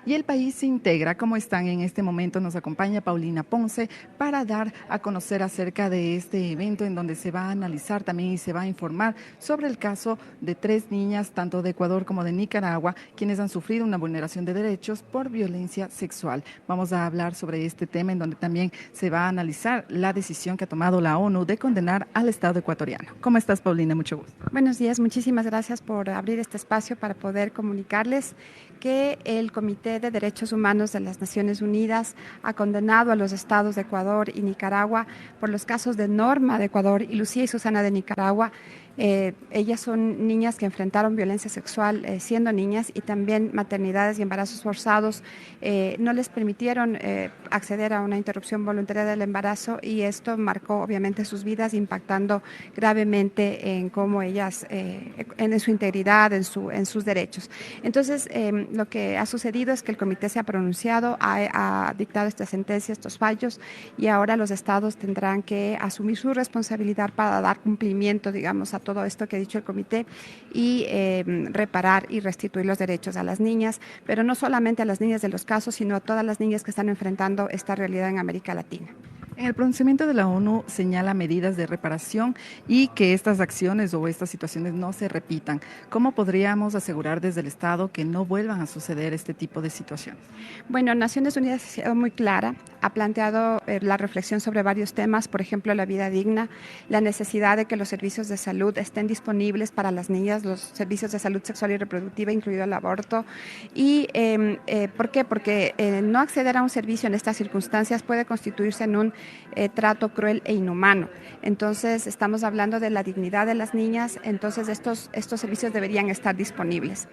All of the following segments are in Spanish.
y el país se integra. ¿Cómo están? En este momento nos acompaña Paulina Ponce para dar a conocer acerca de este evento en donde se va a analizar también y se va a informar sobre el caso de 3 niñas, tanto de Ecuador como de Nicaragua, quienes han sufrido una vulneración de derechos por violencia sexual. Vamos a hablar sobre este tema en donde también se va a analizar la decisión que ha tomado la ONU de condenar al Estado ecuatoriano. ¿Cómo estás, Paulina? Mucho gusto. Buenos días, muchísimas gracias por abrir este espacio para poder comunicarles que el Comité de Derechos Humanos de las Naciones Unidas ha condenado a los estados de Ecuador y Nicaragua por los casos de Norma de Ecuador y Lucía y Susana de Nicaragua. Ellas son niñas que enfrentaron violencia sexual siendo niñas y también maternidades y embarazos forzados. No les permitieron acceder a una interrupción voluntaria del embarazo y esto marcó obviamente sus vidas, impactando gravemente en cómo ellas, en su integridad, en sus derechos. Entonces, lo que ha sucedido es que el comité se ha pronunciado, ha dictado esta sentencia, estos fallos, y ahora los estados tendrán que asumir su responsabilidad para dar cumplimiento, digamos, a todo esto que ha dicho el comité y reparar y restituir los derechos a las niñas, pero no solamente a las niñas de los casos, sino a todas las niñas que están enfrentando esta realidad en América Latina. En el pronunciamiento de la ONU señala medidas de reparación y que estas acciones o estas situaciones no se repitan. ¿Cómo podríamos asegurar desde el Estado que no vuelvan a suceder este tipo de situaciones? Bueno, Naciones Unidas ha sido muy clara, ha planteado la reflexión sobre varios temas, por ejemplo, la vida digna, la necesidad de que los servicios de salud estén disponibles para las niñas, los servicios de salud sexual y reproductiva, incluido el aborto. ¿Y por qué? Porque no acceder a un servicio en estas circunstancias puede constituirse en un trato cruel e inhumano. Entonces, estamos hablando de la dignidad de las niñas, entonces estos servicios deberían estar disponibles.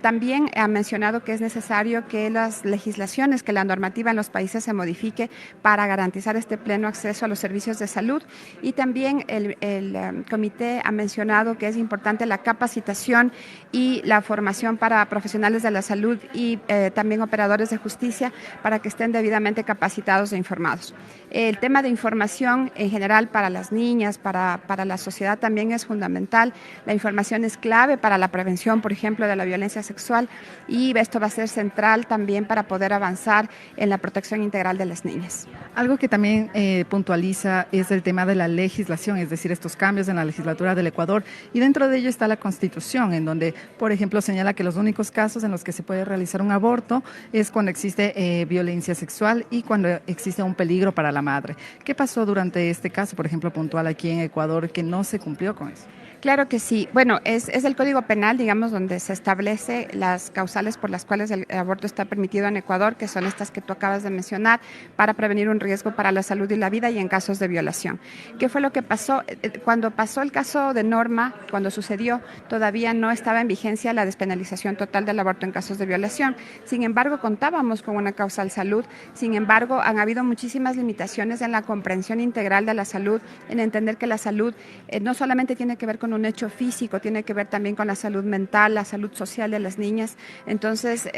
También ha mencionado que es necesario que las legislaciones, que la normativa en los países se modifique para garantizar este pleno acceso a los servicios de salud, y también el comité ha mencionado que es importante la capacitación y la formación para profesionales de la salud y también operadores de justicia para que estén debidamente capacitados e informados. El tema de información en general para las niñas, para la sociedad también es fundamental. La información es clave para la prevención, por ejemplo, de la violencia sexual, y esto va a ser central también para poder avanzar en la protección integral de las niñas. Algo que también puntualiza es el tema de la legislación, es decir, estos cambios en la legislatura del Ecuador, y dentro de ello está la Constitución, en donde, por ejemplo, señala que los únicos casos en los que se puede realizar un aborto es cuando existe violencia sexual y cuando existe un peligro para la madre. ¿Qué pasó durante este caso, por ejemplo, puntual aquí en Ecuador, que no se cumplió con eso? Claro que sí. Bueno, es el Código Penal, digamos, donde se establece las causales por las cuales el aborto está permitido en Ecuador, que son estas que tú acabas de mencionar, para prevenir un riesgo para la salud y la vida y en casos de violación. ¿Qué fue lo que pasó? Cuando pasó el caso de Norma, cuando sucedió, todavía no estaba en vigencia la despenalización total del aborto en casos de violación. Sin embargo, contábamos con una causal salud. Sin embargo, han habido muchísimas limitaciones en la comprensión integral de la salud, en entender que la salud no solamente tiene que ver con un hecho físico, tiene que ver también con la salud mental, la salud social de las niñas. Entonces,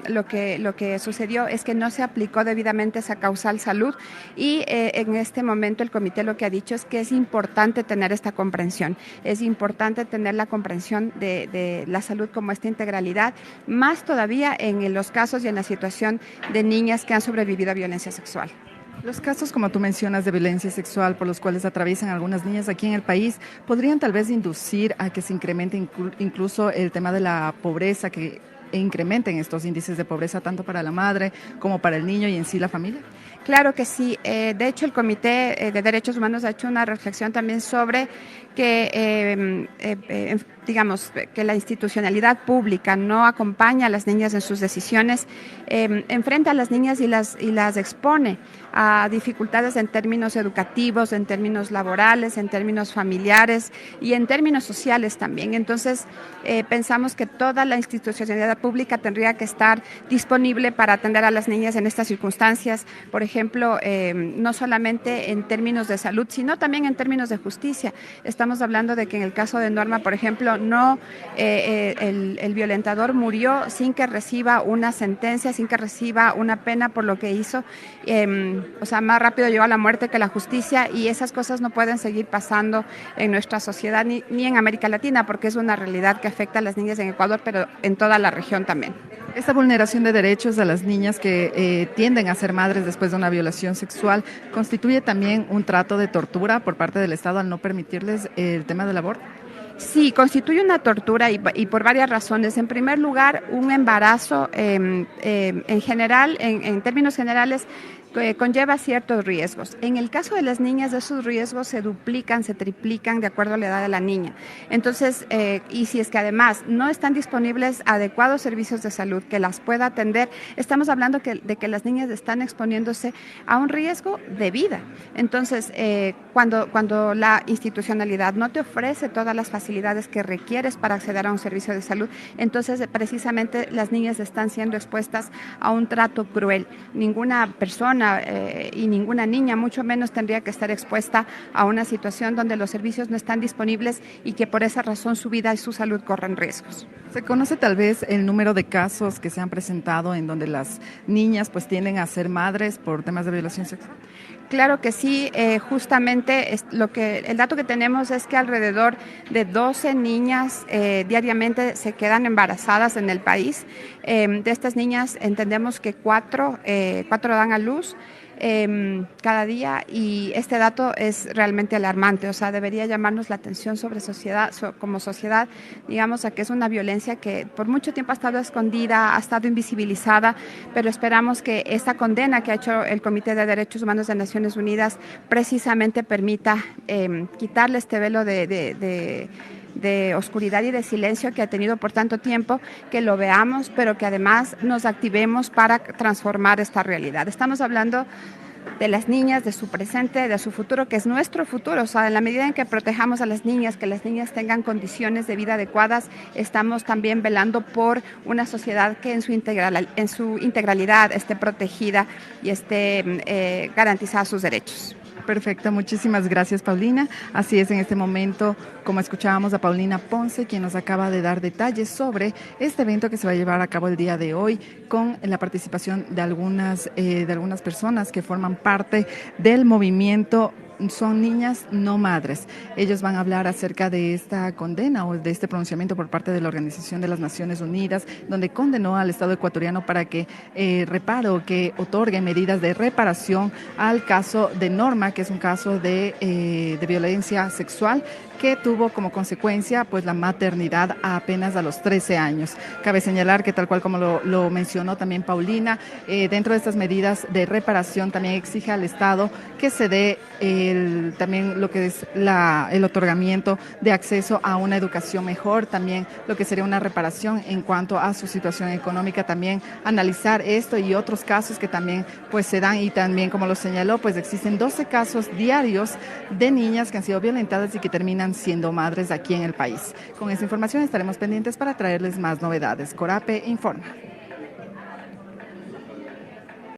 lo que sucedió es que no se aplicó debidamente esa causal salud y en este momento el comité lo que ha dicho es que es importante tener esta comprensión, es importante tener la comprensión de la salud como esta integralidad, más todavía en los casos y en la situación de niñas que han sobrevivido a violencia sexual. Los casos, como tú mencionas, de violencia sexual por los cuales atraviesan algunas niñas aquí en el país, podrían tal vez inducir a que se incremente incluso el tema de la pobreza, que incrementen estos índices de pobreza tanto para la madre como para el niño y en sí la familia. Claro que sí. De hecho, el Comité de Derechos Humanos ha hecho una reflexión también sobre que, digamos, que la institucionalidad pública no acompaña a las niñas en sus decisiones, enfrenta a las niñas y las expone a dificultades en términos educativos, en términos laborales, en términos familiares y en términos sociales también. Entonces, pensamos que toda la institucionalidad pública tendría que estar disponible para atender a las niñas en estas circunstancias, por ejemplo, no solamente en términos de salud, sino también en términos de justicia. Estamos hablando de que en el caso de Norma, por ejemplo, ejemplo, el violentador murió sin que reciba una sentencia, sin que reciba una pena por lo que hizo. O sea, más rápido llegó a la muerte que la justicia, y esas cosas no pueden seguir pasando en nuestra sociedad ni en América Latina, porque es una realidad que afecta a las niñas en Ecuador, pero en toda la región también. Esta vulneración de derechos a las niñas que tienden a ser madres después de una violación sexual constituye también un trato de tortura por parte del Estado al no permitirles el tema del aborto. Sí, constituye una tortura y por varias razones. En primer lugar, un embarazo en general, en términos generales, conlleva ciertos riesgos. En el caso de las niñas, esos riesgos se duplican, se triplican de acuerdo a la edad de la niña. Entonces, y si es que además no están disponibles adecuados servicios de salud que las pueda atender, estamos hablando de que las niñas están exponiéndose a un riesgo de vida. Entonces, cuando la institucionalidad no te ofrece todas las facilidades que requieres para acceder a un servicio de salud, entonces precisamente las niñas están siendo expuestas a un trato cruel. Ninguna persona y ninguna niña, mucho menos, tendría que estar expuesta a una situación donde los servicios no están disponibles y que por esa razón su vida y su salud corren riesgos. ¿Se conoce tal vez el número de casos que se han presentado en donde las niñas pues tienden a ser madres por temas de violación sexual? Claro que sí, justamente el dato que tenemos es que alrededor de 12 niñas diariamente se quedan embarazadas en el país. De estas niñas entendemos que cuatro dan a luz cada día, y este dato es realmente alarmante. O sea, debería llamarnos la atención como sociedad, digamos, a que es una violencia que por mucho tiempo ha estado escondida, ha estado invisibilizada, pero esperamos que esta condena que ha hecho el Comité de Derechos Humanos de Naciones Unidas precisamente permita quitarle este velo de oscuridad y de silencio que ha tenido por tanto tiempo, que lo veamos, pero que además nos activemos para transformar esta realidad. Estamos hablando de las niñas, de su presente, de su futuro, que es nuestro futuro. O sea, en la medida en que protejamos a las niñas, que las niñas tengan condiciones de vida adecuadas, estamos también velando por una sociedad que en su integralidad esté protegida y esté garantizada sus derechos. Perfecto, muchísimas gracias, Paulina. Así es, en este momento, como escuchábamos a Paulina Ponce, quien nos acaba de dar detalles sobre este evento que se va a llevar a cabo el día de hoy, con la participación de algunas personas que forman parte del movimiento Son Niñas No Madres. Ellos van a hablar acerca de esta condena o de este pronunciamiento por parte de la Organización de las Naciones Unidas, donde condenó al Estado ecuatoriano para que que otorgue medidas de reparación al caso de Norma, que es un caso de violencia sexual que tuvo como consecuencia pues la maternidad apenas a los 13 años. Cabe señalar que, tal cual como lo mencionó también Paulina, dentro de estas medidas de reparación también exige al Estado que se dé también lo que es el otorgamiento de acceso a una educación mejor, también lo que sería una reparación en cuanto a su situación económica, también analizar esto y otros casos que también pues se dan, y también, como lo señaló, pues existen 12 casos diarios de niñas que han sido violentadas y que terminan siendo madres aquí en el país. Con esta información estaremos pendientes para traerles más novedades. Corape informa.